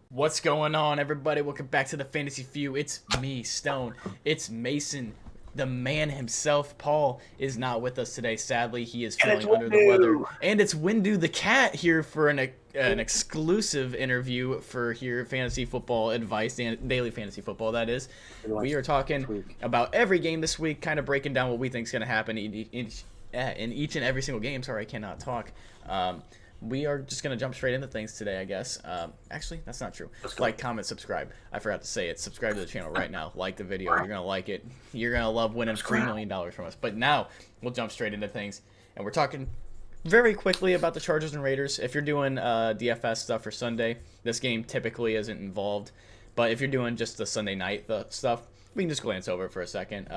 What's going on, everybody? Welcome back to the Fantasy Few. It's me, Stone. It's Mason, the man himself. Paul is not with us today. Sadly, he is And it's feeling under the weather. Windu. And it's Windu the cat here for an exclusive interview for here fantasy football advice, daily fantasy football. That is, we are talking about every game this week, kind of breaking down what we think is going to happen in each and every single game. Sorry, I cannot talk. We are just going to jump straight into things today, I guess. Actually, that's not true. Like, comment, subscribe. I forgot to say it. Subscribe to the channel right now. Like the video. You're going to like it. You're going to love winning $3 million from us. But now, we'll jump straight into things. And we're talking very quickly about the Chargers and Raiders. If you're doing DFS stuff for Sunday, this game typically isn't involved. But if you're doing just the Sunday night stuff, we can just glance over it for a second.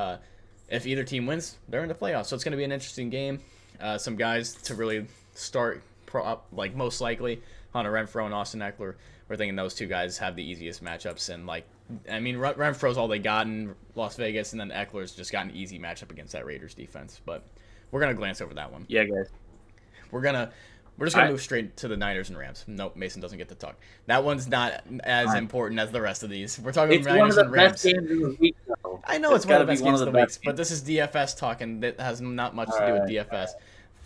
If either team wins, they're in the playoffs. So it's going to be an interesting game. Some guys to really start like most likely Hunter Renfrow and Austin Eckler. We're thinking those two guys have the easiest matchups, and Renfro's all they got in Las Vegas, and then Eckler's just got an easy matchup against that Raiders defense. But we're gonna glance over that one. Yeah, guys. We're just gonna move straight to the Niners and Rams. Nope, Mason doesn't get to talk. That one's not as important as the rest of these. We're talking It's Niners and Rams. Best games of the week, though. I know it's one of the best games of the week, but this is DFS talking. That has not much to do with DFS.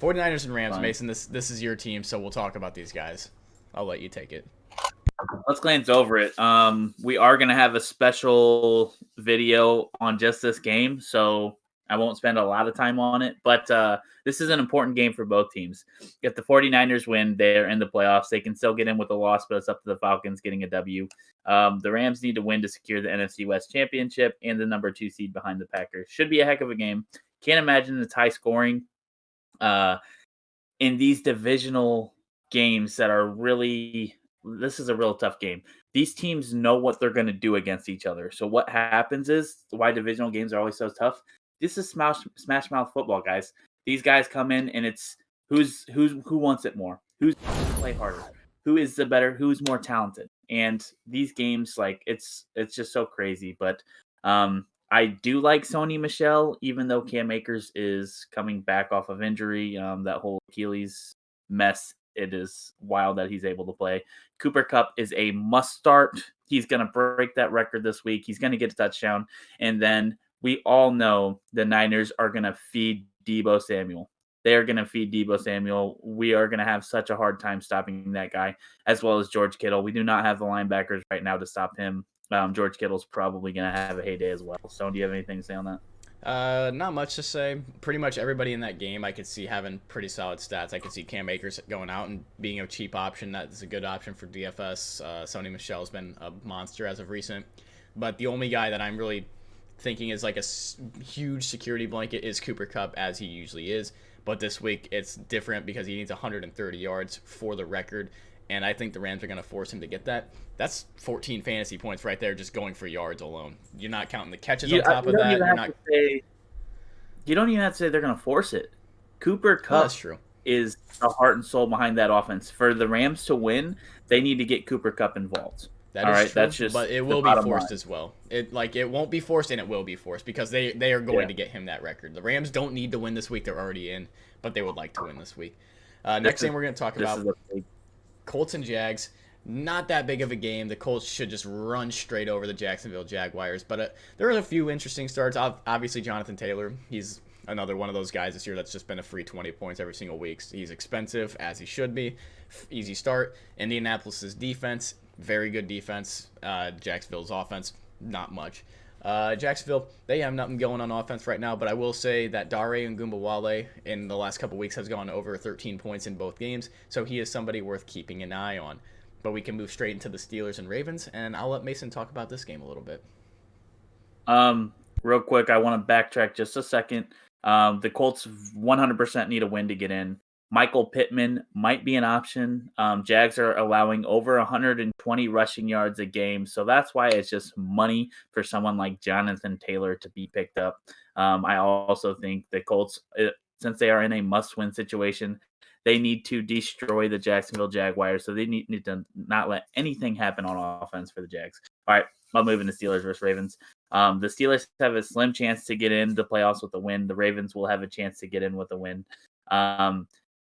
49ers and Rams, Mason, this is your team, so we'll talk about these guys. I'll let you take it. Let's glance over it. We are going to have a special video on just this game, so I won't spend a lot of time on it. But this is an important game for both teams. If the 49ers win, they're in the playoffs. They can still get in with a loss, but it's up to the Falcons getting a W. The Rams need to win to secure the NFC West Championship and the number 2 seed behind the Packers. Should be a heck of a game. Can't imagine it's high scoring. In these divisional games that are really, this is a real tough game. These teams know what they're going to do against each other. So what happens is why divisional games are always so tough. This is smash mouth football, guys. These guys come in and it's who wants it more, who's going to play harder, who is the better, who's more talented. And these games, like it's just so crazy. But I do like Sony Michel, even though Cam Akers is coming back off of injury. That whole Achilles mess, it is wild that he's able to play. Cooper Kupp is a must start. He's going to break that record this week. He's going to get a touchdown. And then we all know the Niners are going to feed Deebo Samuel. They are going to feed Deebo Samuel. We are going to have such a hard time stopping that guy, as well as George Kittle. We do not have the linebackers right now to stop him. George Kittle's probably going to have a heyday as well. So, do you have anything to say on that? Not much to say. Pretty much everybody in that game I could see having pretty solid stats. I could see Cam Akers going out and being a cheap option. That's a good option for DFS. Sony Michel's been a monster as of recent. But the only guy that I'm really thinking is like a huge security blanket is Cooper Kupp, as he usually is. But this week it's different because he needs 130 yards for the record. And I think the Rams are going to force him to get that. That's 14 fantasy points right there just going for yards alone. You're not counting the catches on top of that. You don't even have to say they're going to force it. Cooper Kupp is the heart and soul behind that offense. For the Rams to win, they need to get Cooper Kupp involved. That is true, that's just but it will be forced as well. It won't be forced and it will be forced because they are going to get him that record. The Rams don't need to win this week; they're already in, but they would like to win this week. Next thing we're going to talk about Colts and Jags. Not that big of a game. The Colts should just run straight over the Jacksonville Jaguars. But there are a few interesting starts. Obviously, Jonathan Taylor. He's another one of those guys this year that's just been a free 20 points every single week. He's expensive, as he should be. Easy start. Indianapolis's defense, very good defense. Jacksonville's offense, not much. Jacksonville, they have nothing going on offense right now, but I will say that Dare and Gumbawale in the last couple weeks has gone over 13 points in both games, so he is somebody worth keeping an eye on. But we can move straight into the Steelers and Ravens, and I'll let Mason talk about this game a little bit. Real quick, I want to backtrack just a second. The Colts 100% need a win to get in. Michael Pittman might be an option. Jags are allowing over 120 rushing yards a game, so that's why it's just money for someone like Jonathan Taylor to be picked up. I also think the Colts, since they are in a must-win situation, they need to destroy the Jacksonville Jaguars, so they need to not let anything happen on offense for the Jags. All right, I'll move into Steelers versus Ravens. The Steelers have a slim chance to get in the playoffs with a win. The Ravens will have a chance to get in with a win.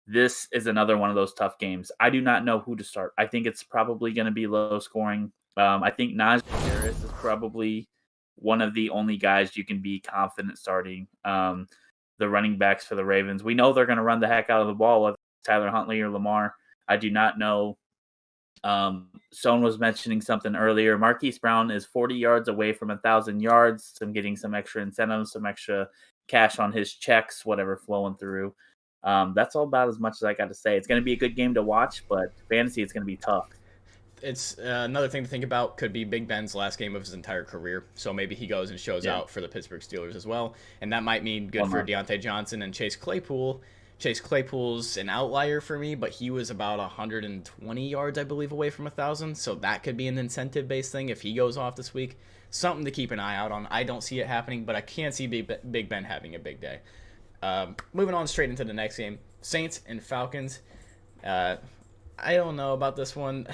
This is another one of those tough games. I do not know who to start. I think it's probably going to be low scoring. I think Najee Harris is probably one of the only guys you can be confident starting. The running backs for the Ravens. We know they're going to run the heck out of the ball, whether it's Tyler Huntley or Lamar. I do not know. Stone was mentioning something earlier. Marquise Brown is 40 yards away from 1,000 yards. I'm getting some extra incentives, some extra cash on his checks, whatever flowing through. That's all about as much as I got to say. It's going to be a good game to watch, but fantasy, it's going to be tough. It's another thing to think about. Could be Big Ben's last game of his entire career, so maybe he goes and shows out for the Pittsburgh Steelers as well, and that might mean good for Deontay Johnson and Chase Claypool. Chase Claypool's an outlier for me, but he was about 120 yards, I believe, away from 1,000, so that could be an incentive-based thing if he goes off this week. Something to keep an eye out on. I don't see it happening, but I can see Big Ben having a big day. Moving on straight into the next game, Saints and Falcons. I don't know about this one.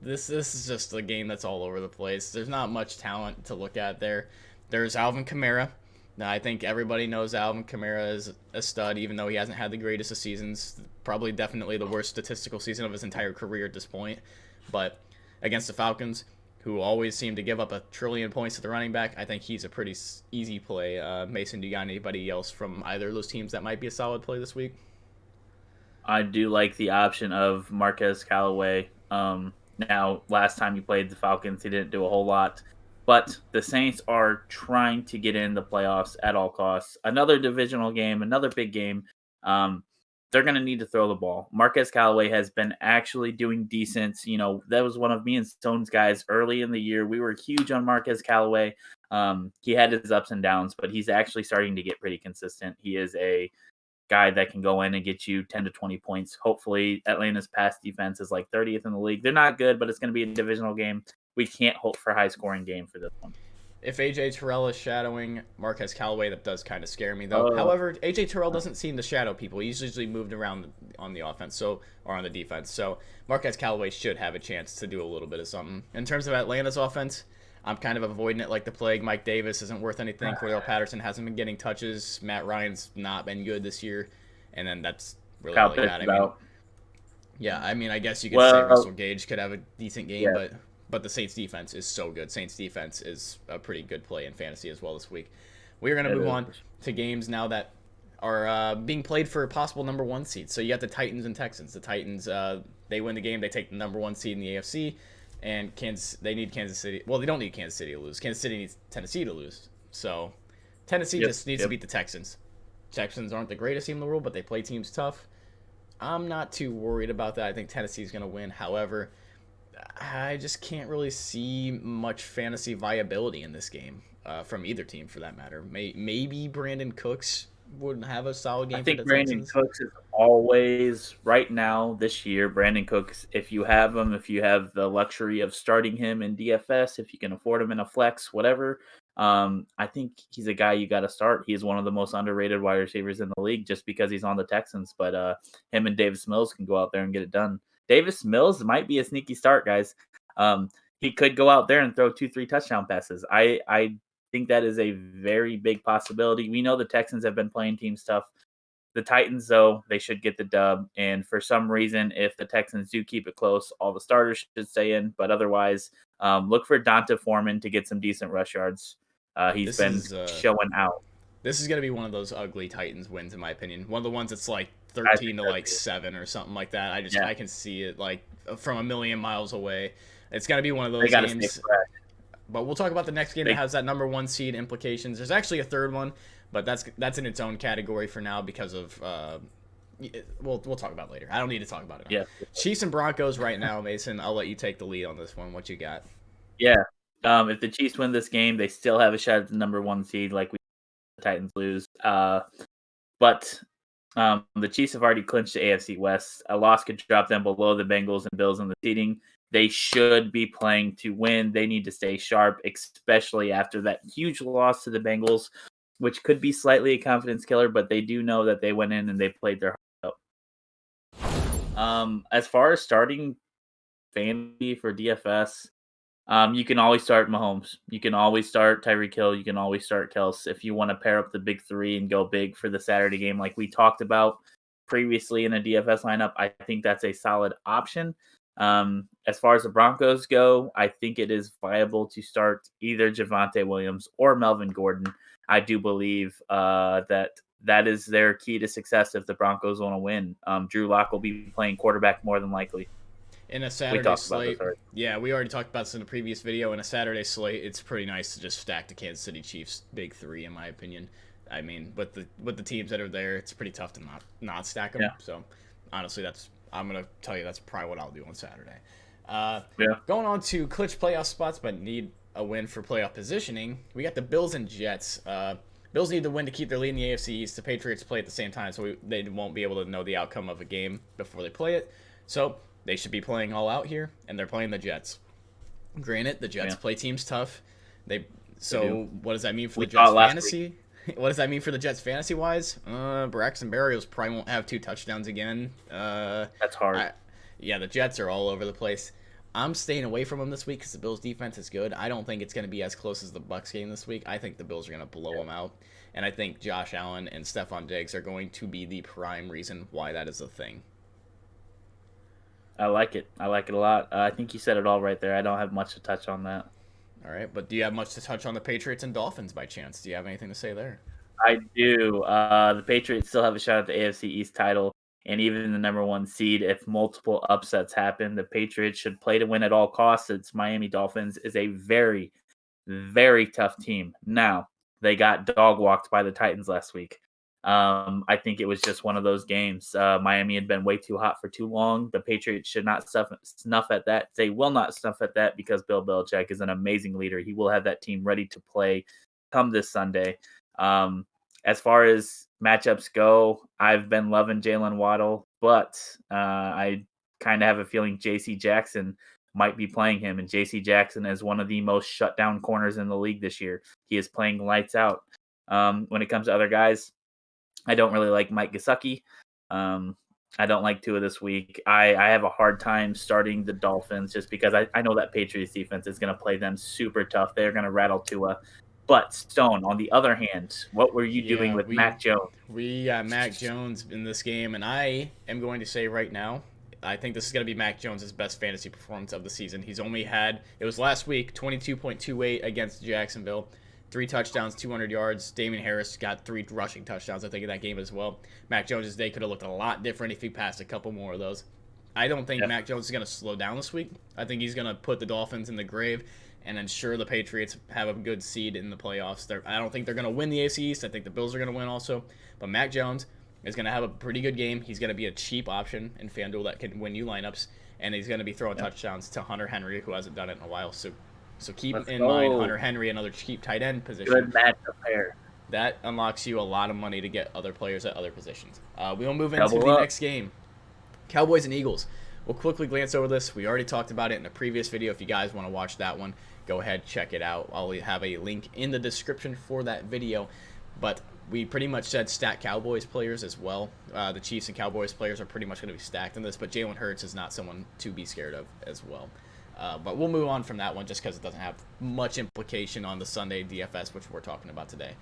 This is just a game that's all over the place. There's not much talent to look at there. There's Alvin Kamara. Now, I think everybody knows Alvin Kamara is a stud, even though he hasn't had the greatest of seasons. Probably definitely the worst statistical season of his entire career at this point. But against the Falcons, who always seem to give up 1 trillion points to the running back, I think he's a pretty easy play. Mason, do you got anybody else from either of those teams that might be a solid play this week? I do like the option of Marquez Callaway. Now, last time he played the Falcons, he didn't do a whole lot. But the Saints are trying to get in the playoffs at all costs. Another divisional game, another big game. They're going to need to throw the ball. Marquez Callaway has been actually doing decent. You know, that was one of me and Stone's guys early in the year. We were huge on Marquez Callaway. He had his ups and downs, but he's actually starting to get pretty consistent. He is a guy that can go in and get you 10 to 20 points. Hopefully, Atlanta's pass defense is like 30th in the league. They're not good, but it's going to be a divisional game. We can't hope for a high-scoring game for this one. If A.J. Terrell is shadowing Marquez Callaway, that does kind of scare me, though. However, A.J. Terrell doesn't seem to shadow people. He's usually moved around on the offense or on the defense. So Marquez Callaway should have a chance to do a little bit of something. In terms of Atlanta's offense, I'm kind of avoiding it like the plague. Mike Davis isn't worth anything. Cordell Patterson hasn't been getting touches. Matt Ryan's not been good this year. And then that's really all I got. I mean, I guess you could say Russell Gage could have a decent game, but the Saints defense is so good. Saints defense is a pretty good play in fantasy as well this week. We're going to move on to games now that are being played for a possible number 1 seed. So you got the Titans and Texans. The Titans, they win the game. They take the number 1 seed in the AFC. And they need Kansas City. Well, they don't need Kansas City to lose. Kansas City needs Tennessee to lose. So Tennessee just needs to beat the Texans. Texans aren't the greatest team in the world, but they play teams tough. I'm not too worried about that. I think Tennessee's going to win. However, I just can't really see much fantasy viability in this game from either team, for that matter. Maybe Brandon Cooks would have a solid game. I think Brandon Cooks is always, right now, this year, Brandon Cooks, if you have him, if you have the luxury of starting him in DFS, if you can afford him in a flex, whatever, I think he's a guy you got to start. He's one of the most underrated wide receivers in the league just because he's on the Texans. But him and Davis Mills can go out there and get it done. Davis Mills might be a sneaky start, guys. He could go out there and throw 2-3 touchdown passes. I think that is a very big possibility. We know the Texans have been playing team stuff. The Titans, though, they should get the dub. And for some reason, if the Texans do keep it close, all the starters should stay in. But otherwise, look for Donta Foreman to get some decent rush yards. He's been showing out. This is going to be one of those ugly Titans wins, in my opinion. One of the ones that's like 13 to 7 or something like that. I can see it like from a million miles away. It's going to be one of those games. But we'll talk about the next game that has that number 1 seed implications. There's actually a third one, but that's in its own category for now because of we'll talk about it later. I don't need to talk about it now. Yeah. Chiefs and Broncos right now, Mason. I'll let you take the lead on this one. What you got? Yeah. If the Chiefs win this game, they still have a shot at the number 1 seed, like the Titans lose. But the Chiefs have already clinched the AFC West. A loss could drop them below the Bengals and Bills in the seeding. They should be playing to win. They need to stay sharp, especially after that huge loss to the Bengals, which could be slightly a confidence killer, but they do know that they went in and they played their heart out. As far as starting fantasy for DFS, you can always start Mahomes. You can always start Tyreek Hill. You can always start Kels if you want to pair up the big 3 and go big for the Saturday game like we talked about. previously in a DFS lineup, I think that's a solid option. As far as the Broncos go, I think it is viable to start either Javonte Williams or Melvin Gordon. I do believe that is their key to success if the Broncos want to win. Drew Lock will be playing quarterback more than likely. In a Saturday slate, yeah, we already talked about this in a previous video. In a Saturday slate, it's pretty nice to just stack the Kansas City Chiefs big three, in my opinion. I mean, with the teams that are there, it's pretty tough to not stack them. Yeah. So, honestly, I'm gonna tell you that's probably what I'll do on Saturday. Going on to clinch playoff spots, but need a win for playoff positioning. We got the Bills and Jets. Bills need to win to keep their lead in the AFC East. The Patriots play at the same time, so they won't be able to know the outcome of a game before they play it. So they should be playing all out here, and they're playing the Jets. Granted, the Jets play teams tough. What does that mean for the Jets fantasy? What does that mean for the Jets fantasy-wise? Braxton Berrios probably won't have 2 touchdowns again. That's hard. The Jets are all over the place. I'm staying away from them this week because the Bills' defense is good. I don't think it's going to be as close as the Bucs game this week. I think the Bills are going to blow them out. And I think Josh Allen and Stephon Diggs are going to be the prime reason why that is a thing. I like it. I like it a lot. I think you said it all right there. I don't have much to touch on that. All right, but do you have much to touch on the Patriots and Dolphins by chance? Do you have anything to say there? I do. The Patriots still have a shot at the AFC East title, and even the number 1 seed. If multiple upsets happen, the Patriots should play to win at all costs. It's Miami Dolphins is a very, very tough team. Now, they got dog walked by the Titans last week. I think it was just one of those games. Miami had been way too hot for too long. The Patriots should not snuff at that. They will not snuff at that because Bill Belichick is an amazing leader. He will have that team ready to play come this Sunday. As far as matchups go, I've been loving Jalen Waddle, but I kind of have a feeling J.C. Jackson might be playing him, and J.C. Jackson is one of the most shut down corners in the league this year. He is playing lights out. When it comes to other guys, I don't really like Mike Gesicki. I don't like Tua this week. I have a hard time starting the Dolphins just because I know that Patriots defense is going to play them super tough. They're going to rattle Tua. But, Stone, on the other hand, what were you doing with Mac Jones? We got Mac Jones in this game, and I am going to say right now, I think this is going to be Mac Jones' best fantasy performance of the season. He's only had, it was last week, 22.28 against Jacksonville. 3 touchdowns, 200 yards. Damian Harris got 3 rushing touchdowns, I think, in that game as well. Mac Jones' day could have looked a lot different if he passed a couple more of those. I don't think Mac Jones is going to slow down this week. I think he's going to put the Dolphins in the grave and ensure the Patriots have a good seed in the playoffs. I don't think they're going to win the AFC East. I think the Bills are going to win also. But Mac Jones is going to have a pretty good game. He's going to be a cheap option in FanDuel that can win you lineups. And he's going to be throwing touchdowns to Hunter Henry, who hasn't done it in a while. So keep in mind Hunter Henry, another cheap tight end position. Good matchup pair. That unlocks you a lot of money to get other players at other positions. We'll move into the next game. Cowboys and Eagles. We'll quickly glance over this. We already talked about it in a previous video. If you guys want to watch that one, go ahead, check it out. I'll have a link in the description for that video. But we pretty much said stack Cowboys players as well. The Chiefs and Cowboys players are pretty much going to be stacked in this, but Jalen Hurts is not someone to be scared of as well. But we'll move on from that one just because it doesn't have much implication on the Sunday DFS, which we're talking about today.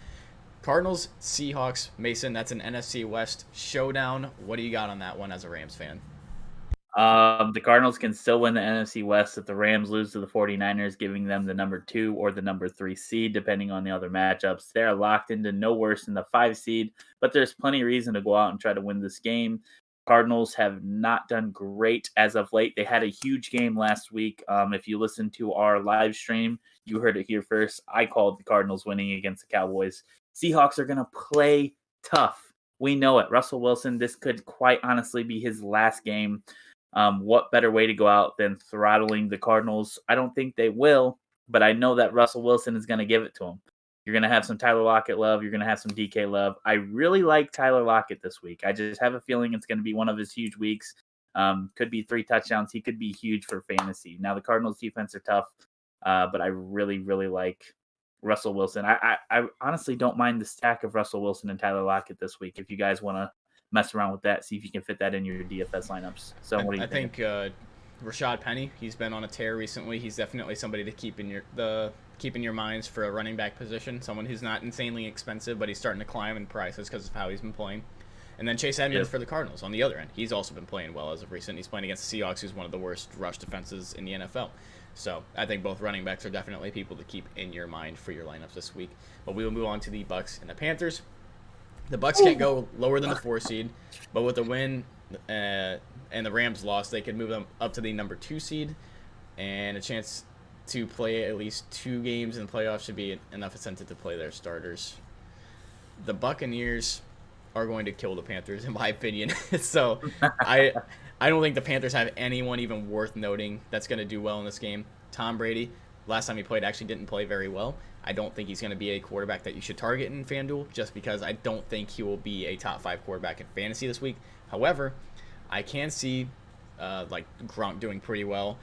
Cardinals, Seahawks, Mason, that's an NFC West showdown. What do you got on that one as a Rams fan? The Cardinals can still win the NFC West if the Rams lose to the 49ers, giving them the number 2 or the number 3 seed, depending on the other matchups. They're locked into no worse than the 5 seed, but there's plenty of reason to go out and try to win this game. Cardinals have not done great as of late. They had a huge game last week. If you listen to our live stream, you heard it here first. I called the Cardinals winning against the Cowboys. Seahawks are going to play tough. We know it. Russell Wilson, this could quite honestly be his last game. What better way to go out than throttling the Cardinals? I don't think they will, but I know that Russell Wilson is going to give it to him. You're going to have some Tyler Lockett love. You're going to have some DK love. I really like Tyler Lockett this week. I just have a feeling it's going to be one of his huge weeks. Could be 3 touchdowns. He could be huge for fantasy. Now, the Cardinals defense are tough, but I really, really like Russell Wilson. I honestly don't mind the stack of Russell Wilson and Tyler Lockett this week. If you guys want to mess around with that, see if you can fit that in your DFS lineups. So what do you think? I think Rashad Penny, he's been on a tear recently. He's definitely somebody to keep in your minds for a running back position. Someone who's not insanely expensive, but he's starting to climb in prices because of how he's been playing. And then Chase Edmonds for the Cardinals on the other end. He's also been playing well as of recent. He's playing against the Seahawks, who's one of the worst rush defenses in the NFL. So I think both running backs are definitely people to keep in your mind for your lineups this week. But we will move on to the Bucs and the Panthers. The Bucs can't go lower than the 4 seed, but with the win and the Rams loss, they could move them up to the number 2 seed, and a chance to play at least 2 games in the playoffs should be enough incentive to play their starters. The Buccaneers are going to kill the Panthers, in my opinion. So I don't think the Panthers have anyone even worth noting that's going to do well in this game. Tom Brady, last time he played, actually didn't play very well. I don't think he's going to be a quarterback that you should target in FanDuel, just because I don't think he will be a top 5 quarterback in fantasy this week. However, I can see like Gronk doing pretty well.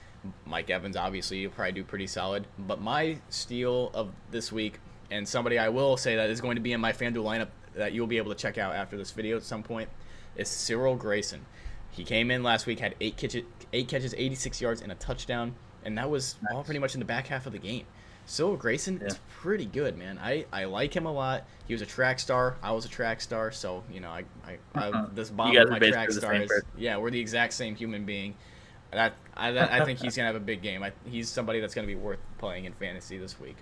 Mike Evans, obviously, will probably do pretty solid. But my steal of this week, and somebody I will say that is going to be in my FanDuel lineup that you'll be able to check out after this video at some point, is Cyril Grayson. He came in last week, had 8 catches, 86 yards, and a touchdown, and that was all pretty much in the back half of the game. Cyril Grayson is pretty good, man. I like him a lot. He was a track star. I was a track star, so this bomb of my track stars. Yeah, we're the exact same human being. I think he's gonna have a big game. He's somebody that's gonna be worth playing in fantasy this week.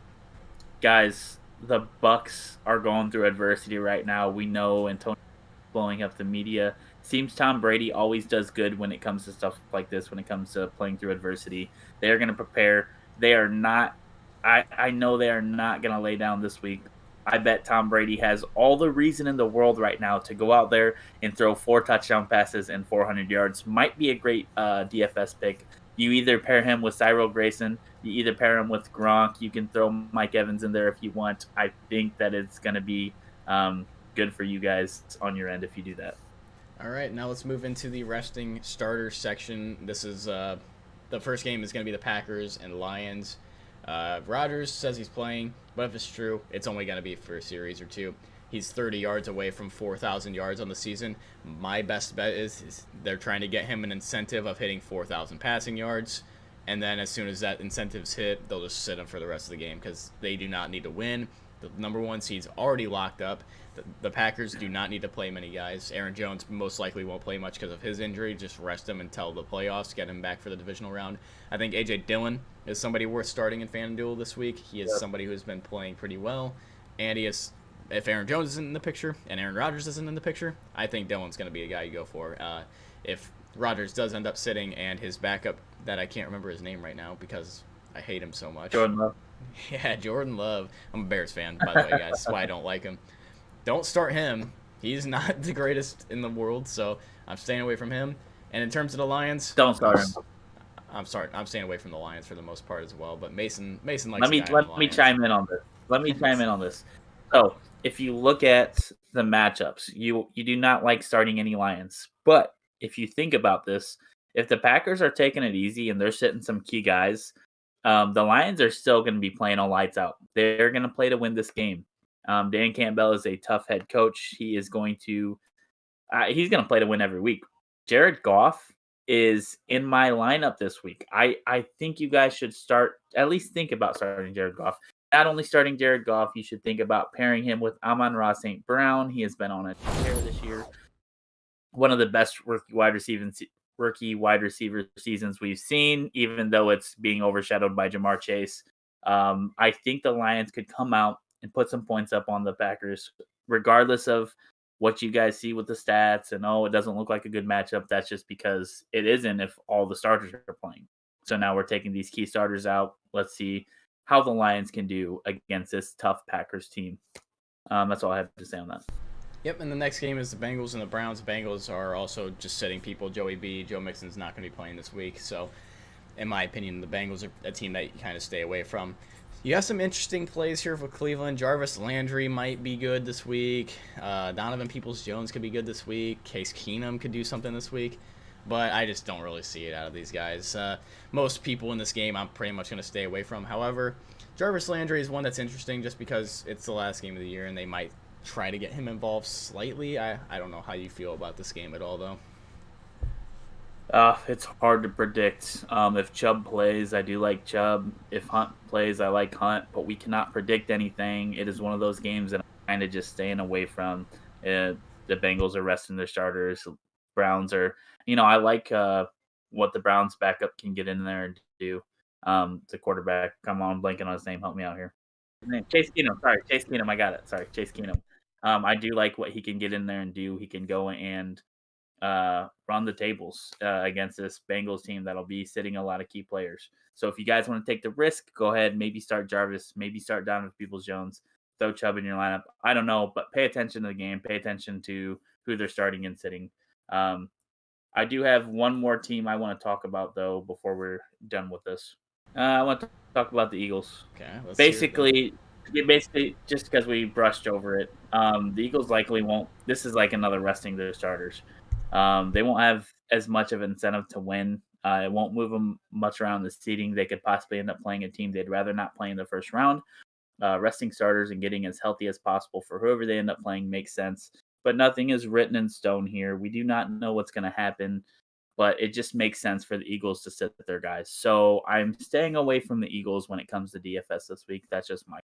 Guys, the Bucs are going through adversity right now. We know Antonio blowing up the media. Seems Tom Brady always does good when it comes to stuff like this, when it comes to playing through adversity. They are going to prepare. They are not – I know they are not going to lay down this week. I bet Tom Brady has all the reason in the world right now to go out there and throw 4 touchdown passes and 400 yards. Might be a great DFS pick. You either pair him with Cyril Grayson, you either pair him with Gronk. You can throw Mike Evans in there if you want. I think that it's going to be good for you guys on your end if you do that. All right, now let's move into the resting starter section. This is the first game is going to be the Packers and Lions. Rodgers says he's playing, but if it's true, it's only going to be for a series or 2. He's 30 yards away from 4,000 yards on the season. My best bet is they're trying to get him an incentive of hitting 4,000 passing yards. And then as soon as that incentive's hit, they'll just sit him for the rest of the game because they do not need to win. The number 1 seed's already locked up. The Packers do not need to play many guys. Aaron Jones most likely won't play much because of his injury. Just rest him until the playoffs, get him back for the divisional round. I think A.J. Dillon is somebody worth starting in FanDuel this week. He is somebody who's been playing pretty well. And he is, if Aaron Jones isn't in the picture and Aaron Rodgers isn't in the picture, I think Dillon's going to be a guy you go for. If Rodgers does end up sitting and his backup, that I can't remember his name right now because I hate him so much. Jordan Love. Yeah, Jordan Love. I'm a Bears fan, by the way, guys. That's why I don't like him. Don't start him. He's not the greatest in the world, so I'm staying away from him. And in terms of the Lions, don't start him. I'm staying away from the Lions for the most part as well. But Mason likes. Let me chime in on this. So if you look at the matchups, you do not like starting any Lions. But if you think about this, if the Packers are taking it easy and they're sitting some key guys, the Lions are still going to be playing all lights out. They're going to play to win this game. Dan Campbell is a tough head coach. He's going to play to win every week. Jared Goff is in my lineup this week. I think you guys should at least think about starting Jared Goff. Not only starting Jared Goff, you should think about pairing him with Amon-Ra St. Brown. He has been on a tear this year. One of the best rookie wide receiver seasons we've seen, even though it's being overshadowed by Jamar Chase. I think the Lions could come out and put some points up on the Packers, regardless of what you guys see with the stats. And, it doesn't look like a good matchup. That's just because it isn't if all the starters are playing. So now we're taking these key starters out. Let's see how the Lions can do against this tough Packers team. That's all I have to say on that. Yep, and the next game is the Bengals and the Browns. The Bengals are also just sitting people. Joe Mixon's not going to be playing this week. So, in my opinion, the Bengals are a team that you kind of stay away from. You have some interesting plays here for Cleveland. Jarvis Landry might be good this week. Donovan Peoples-Jones could be good this week. Case Keenum could do something this week. But I just don't really see it out of these guys. Most people in this game I'm pretty much going to stay away from. However, Jarvis Landry is one that's interesting just because it's the last game of the year and they might try to get him involved slightly. I don't know how you feel about this game at all, though. It's hard to predict. If Chubb plays, I do like Chubb. If Hunt plays, I like Hunt. But we cannot predict anything. It is one of those games that I'm kind of just staying away from. the Bengals are resting their starters. Browns are, I like what the Browns backup can get in there and do. The quarterback, come on, blanking on his name. Help me out here. His name, Chase Keenum. Sorry, Chase Keenum. I got it. Sorry, Chase Keenum. I do like what he can get in there and do. He can go and run the tables against this Bengals team that'll be sitting a lot of key players. So if you guys want to take the risk, go ahead. Maybe start Jarvis. Maybe start Donovan Peoples-Jones. Throw Chubb in your lineup. I don't know, but pay attention to the game. Pay attention to who they're starting and sitting. I do have one more team I want to talk about, though, before we're done with this. I want to talk about the Eagles. Okay. Basically, just because we brushed over it, the Eagles likely won't. This is like another resting their starters. They won't have as much of an incentive to win. It won't move them much around the seating. They could possibly end up playing a team they'd rather not play in the first round. Resting starters and getting as healthy as possible for whoever they end up playing makes sense. But nothing is written in stone here. We do not know what's going to happen, but it just makes sense for the Eagles to sit their guys. So I'm staying away from the Eagles when it comes to DFS this week. That's just my.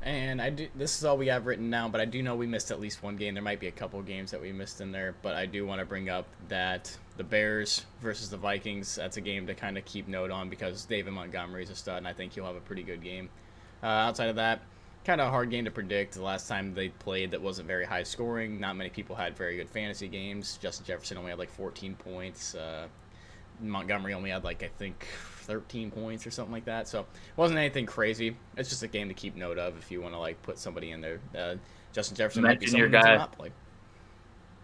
And this is all we have written down, but I do know we missed at least one game. There might be a couple games that we missed in there, but I do want to bring up that the Bears versus the Vikings, that's a game to kind of keep note on because David Montgomery's a stud, and I think he'll have a pretty good game. Outside of that, kind of a hard game to predict. The last time they played that wasn't very high scoring. Not many people had very good fantasy games. Justin Jefferson only had like 14 points. Montgomery only had like, I think, 13 points or something like that. So it wasn't anything crazy. It's just a game to keep note of if you want to like put somebody in there. Justin Jefferson might be someone to not play.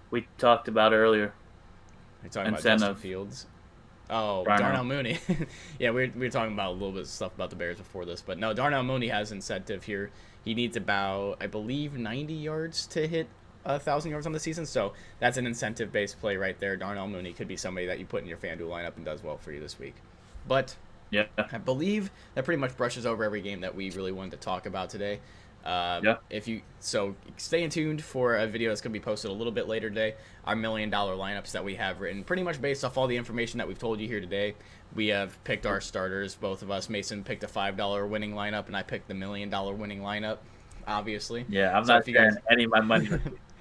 We talked about earlier. You're talking about Justin Fields. Oh, Darnell Mooney. Yeah, we were talking about a little bit of stuff about the Bears before this, but no, Darnell Mooney has incentive here. He needs about, I believe, 90 yards to hit 1,000 yards on the season, so that's an incentive-based play right there. Darnell Mooney could be somebody that you put in your FanDuel lineup and does well for you this week. But yeah, I believe that pretty much brushes over every game that we really wanted to talk about today. So stay tuned for a video that's going to be posted a little bit later today. Our $1 million lineups that we have written, pretty much based off all the information that we've told you here today. We have picked our starters, both of us. Mason picked a $5 winning lineup, and I picked the $1 million winning lineup, obviously. Yeah, I'm not sharing any of my money.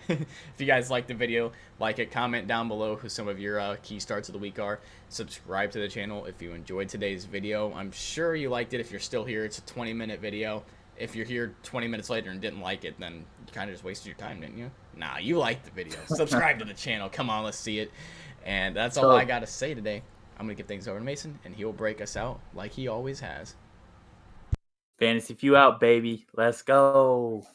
If you guys like the video, like it, comment down below who some of your key starts of the week are. Subscribe to the channel if you enjoyed today's video. I'm sure you liked it. If you're still here, it's a 20-minute video. If you're here 20 minutes later and didn't like it, then you kind of just wasted your time, didn't you? Nah, you liked the video. Subscribe to the channel. Come on, let's see it. And that's all I got to say today. I'm going to give things over to Mason, and he'll break us out like he always has. Fantasy Few out, baby. Let's go.